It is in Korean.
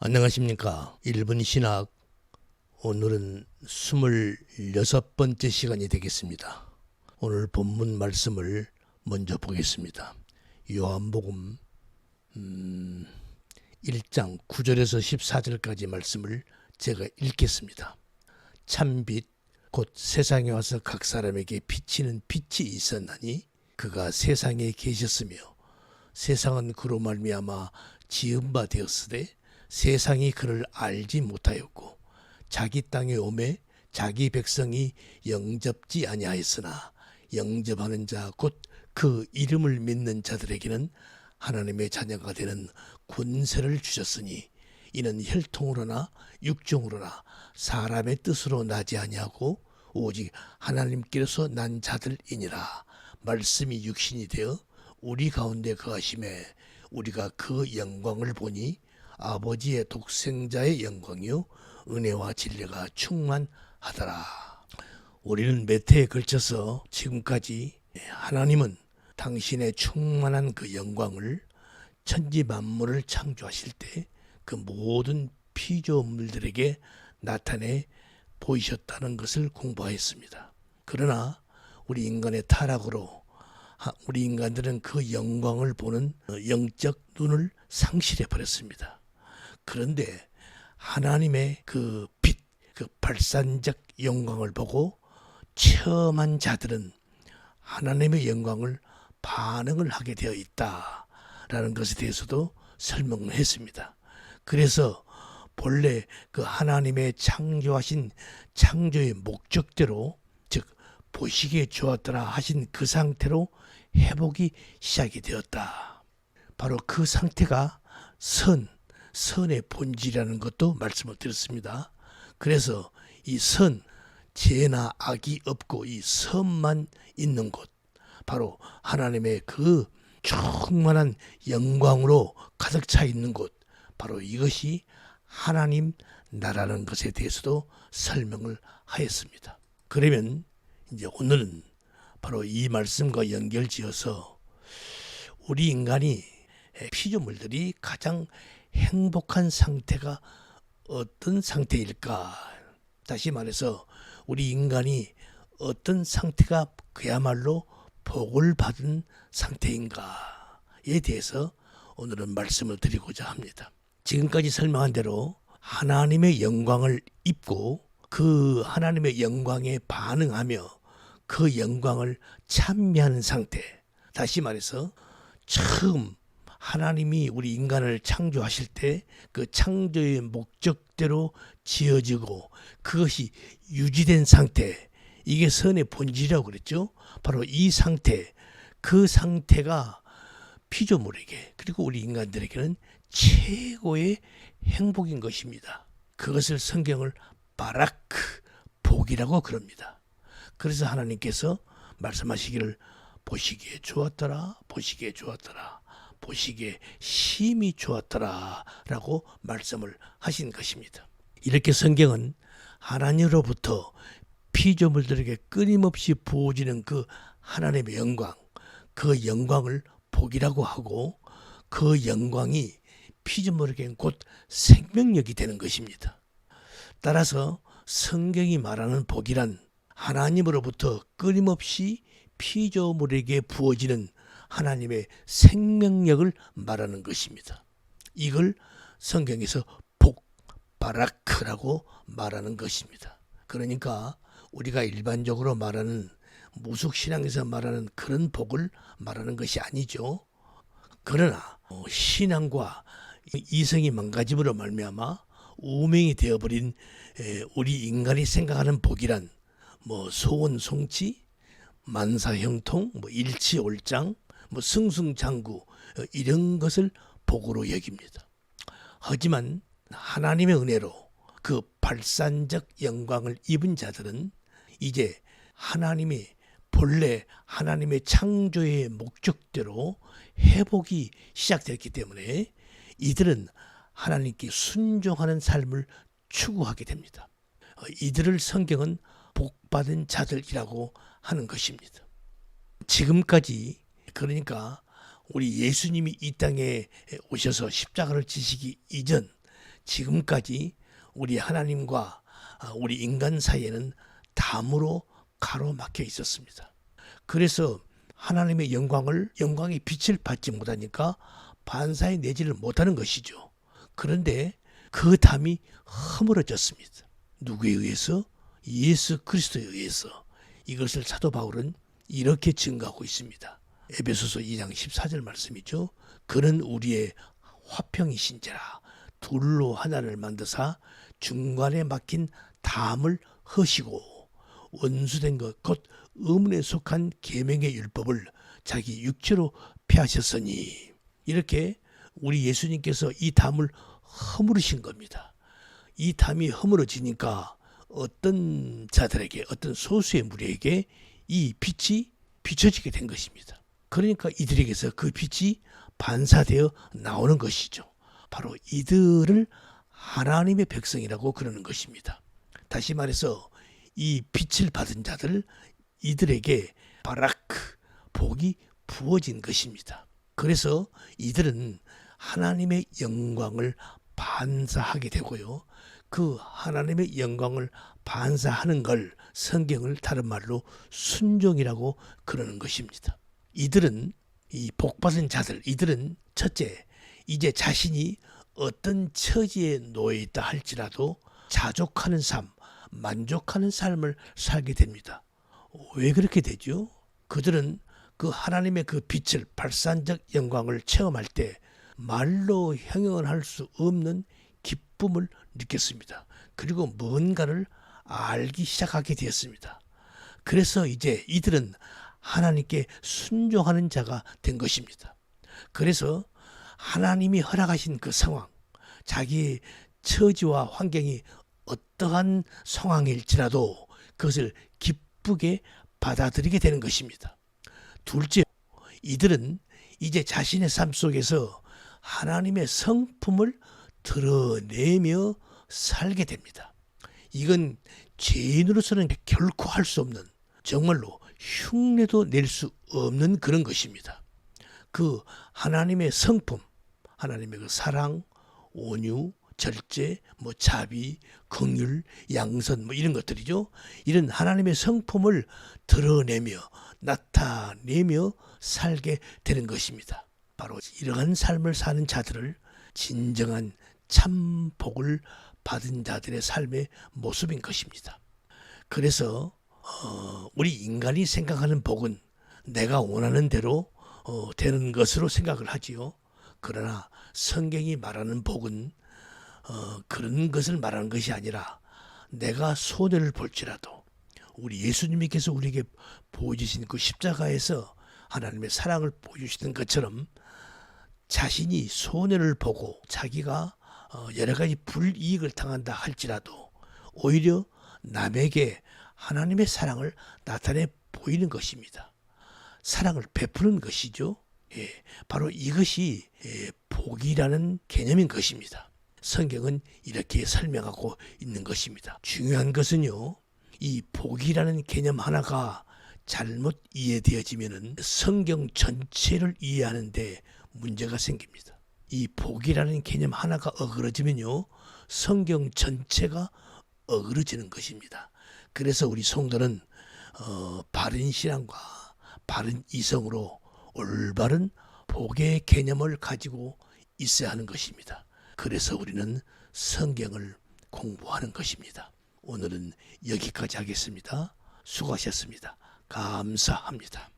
안녕하십니까. 1분 신학, 오늘은 26번째 시간이 되겠습니다. 오늘 본문 말씀을 먼저 보겠습니다. 요한복음 1장 9절에서 14절까지 말씀을 제가 읽겠습니다. 참빛 곧 세상에 와서 각 사람에게 비치는 빛이 있었나니 그가 세상에 계셨으며 세상은 그로 말미암아 지은 바 되었으되 세상이 그를 알지 못하였고 자기 땅에 오매 자기 백성이 영접지 아니하였으나 영접하는 자 곧 그 이름을 믿는 자들에게는 하나님의 자녀가 되는 권세를 주셨으니 이는 혈통으로나 육정으로나 사람의 뜻으로 나지 아니하고 오직 하나님께로서 난 자들이니라. 말씀이 육신이 되어 우리 가운데 거하심에 우리가 그 영광을 보니 아버지의 독생자의 영광이요 은혜와 진리가 충만하더라. 우리는 몇 해에 걸쳐서 지금까지 하나님은 당신의 충만한 그 영광을 천지 만물을 창조하실 때 그 모든 피조물들에게 나타내 보이셨다는 것을 공부하였습니다. 그러나 우리 인간의 타락으로 우리 인간들은 그 영광을 보는 영적 눈을 상실해 버렸습니다. 그런데 하나님의 그 빛, 그 발산적 영광을 보고 체험한 자들은 하나님의 영광을 반응을 하게 되어 있다라는 것에 대해서도 설명을 했습니다. 그래서 본래 그 하나님의 창조하신 창조의 목적대로, 즉 보시기에 좋았더라 하신 그 상태로 회복이 시작이 되었다. 바로 그 상태가 선의 본질이라는 것도 말씀을 드렸습니다. 그래서 이 죄나 악이 없고 이 선만 있는 곳, 바로 하나님의 그 충만한 영광으로 가득 차 있는 곳, 바로 이것이 하나님 나라는 것에 대해서도 설명을 하였습니다. 그러면 이제 오늘은 바로 이 말씀과 연결지어서 우리 인간이 피조물들이 가장 행복한 상태가 어떤 상태일까? 다시 말해서 우리 인간이 어떤 상태가 그야말로 복을 받은 상태인가에 대해서 오늘은 말씀을 드리고자 합니다. 지금까지 설명한 대로 하나님의 영광을 입고 그 하나님의 영광에 반응하며 그 영광을 찬미하는 상태, 다시 말해서 처음 하나님이 우리 인간을 창조하실 때 그 창조의 목적대로 지어지고 그것이 유지된 상태, 이게 선의 본질이라고 그랬죠. 바로 이 상태, 그 상태가 피조물에게 그리고 우리 인간들에게는 최고의 행복인 것입니다. 그것을 성경을 바라크, 복이라고 그럽니다. 그래서 하나님께서 말씀하시기를 보시기에 좋았더라, 보시기에 좋았더라, 보시기에 심히 좋았더라 라고 말씀을 하신 것입니다. 이렇게 성경은 하나님으로부터 피조물들에게 끊임없이 부어지는 그 하나님의 영광, 그 영광을 복이라고 하고 그 영광이 피조물에게는 곧 생명력이 되는 것입니다. 따라서 성경이 말하는 복이란 하나님으로부터 끊임없이 피조물에게 부어지는 하나님의 생명력을 말하는 것입니다. 이걸 성경에서 복, 바라크라고 말하는 것입니다. 그러니까 우리가 일반적으로 말하는 무속신앙에서 말하는 그런 복을 말하는 것이 아니죠. 그러나 신앙과 이성이 망가짐으로 말미암아 우명이 되어버린 우리 인간이 생각하는 복이란 소원송치, 만사형통, 일치올장, 승승장구 이런 것을 복으로 여깁니다. 하지만 하나님의 은혜로 그 발산적 영광을 입은 자들은 이제 하나님이 본래 하나님의 창조의 목적대로 회복이 시작됐기 때문에 이들은 하나님께 순종하는 삶을 추구하게 됩니다. 이들을 성경은 복받은 자들이라고 하는 것입니다. 지금까지, 그러니까 우리 예수님이 이 땅에 오셔서 십자가를 지시기 이전 지금까지 우리 하나님과 우리 인간 사이에는 담으로 가로막혀 있었습니다. 그래서 하나님의 영광의 빛을 받지 못하니까 반사해 내지를 못하는 것이죠. 그런데 그 담이 허물어졌습니다. 누구에 의해서? 예수 그리스도에 의해서. 이것을 사도 바울은 이렇게 증거하고 있습니다. 에베소서 2장 14절 말씀이죠. 그는 우리의 화평이신지라 둘로 하나를 만드사 중간에 막힌 담을 허시고 원수된 것 곧 의문에 속한 계명의 율법을 자기 육체로 폐하셨으니, 이렇게 우리 예수님께서 이 담을 허물으신 겁니다. 이 담이 허물어지니까 어떤 자들에게, 어떤 소수의 무리에게 이 빛이 비춰지게 된 것입니다. 그러니까 이들에게서 그 빛이 반사되어 나오는 것이죠. 바로 이들을 하나님의 백성이라고 그러는 것입니다. 다시 말해서 이 빛을 받은 자들, 이들에게 바라크, 복이 부어진 것입니다. 그래서 이들은 하나님의 영광을 반사하게 되고요. 그 하나님의 영광을 반사하는 걸 성경을 다른 말로 순종이라고 그러는 것입니다. 이들은, 이 복받은 자들, 이들은 첫째, 이제 자신이 어떤 처지에 놓여 있다 할지라도 자족하는 삶, 만족하는 삶을 살게 됩니다. 왜 그렇게 되죠? 그들은 그 하나님의 그 빛을, 발산적 영광을 체험할 때 말로 형용할 수 없는 기쁨을 느꼈습니다. 그리고 뭔가를 알기 시작하게 되었습니다. 그래서 이제 이들은 하나님께 순종하는 자가 된 것입니다. 그래서 하나님이 허락하신 그 상황, 자기의 처지와 환경이 어떠한 상황일지라도 그것을 기쁘게 받아들이게 되는 것입니다. 둘째, 이들은 이제 자신의 삶 속에서 하나님의 성품을 드러내며 살게 됩니다. 이건 죄인으로서는 결코 할 수 없는, 정말로 흉내도 낼 수 없는 그런 것입니다. 그 하나님의 성품, 하나님의 그 사랑, 온유, 절제, 자비, 긍휼, 양선 이런 것들이죠. 이런 하나님의 성품을 드러내며 나타내며 살게 되는 것입니다. 바로 이러한 삶을 사는 자들을 진정한 참 복을 받은 자들의 삶의 모습인 것입니다. 그래서 우리 인간이 생각하는 복은 내가 원하는 대로 되는 것으로 생각을 하지요. 그러나 성경이 말하는 복은 그런 것을 말하는 것이 아니라, 내가 손해를 볼지라도 우리 예수님께서 우리에게 보여주신 그 십자가에서 하나님의 사랑을 보여주시는 것처럼 자신이 손해를 보고 자기가 여러 가지 불이익을 당한다 할지라도 오히려 남에게 하나님의 사랑을 나타내 보이는 것입니다. 사랑을 베푸는 것이죠. 바로 이것이 복이라는 개념인 것입니다. 성경은 이렇게 설명하고 있는 것입니다. 중요한 것은요, 이 복이라는 개념 하나가 잘못 이해되어지면 성경 전체를 이해하는데 문제가 생깁니다. 이 복이라는 개념 하나가 어그러지면요, 성경 전체가 어그러지는 것입니다. 그래서 우리 성도는 바른 신앙과 바른 이성으로 올바른 복의 개념을 가지고 있어야 하는 것입니다. 그래서 우리는 성경을 공부하는 것입니다. 오늘은 여기까지 하겠습니다. 수고하셨습니다. 감사합니다.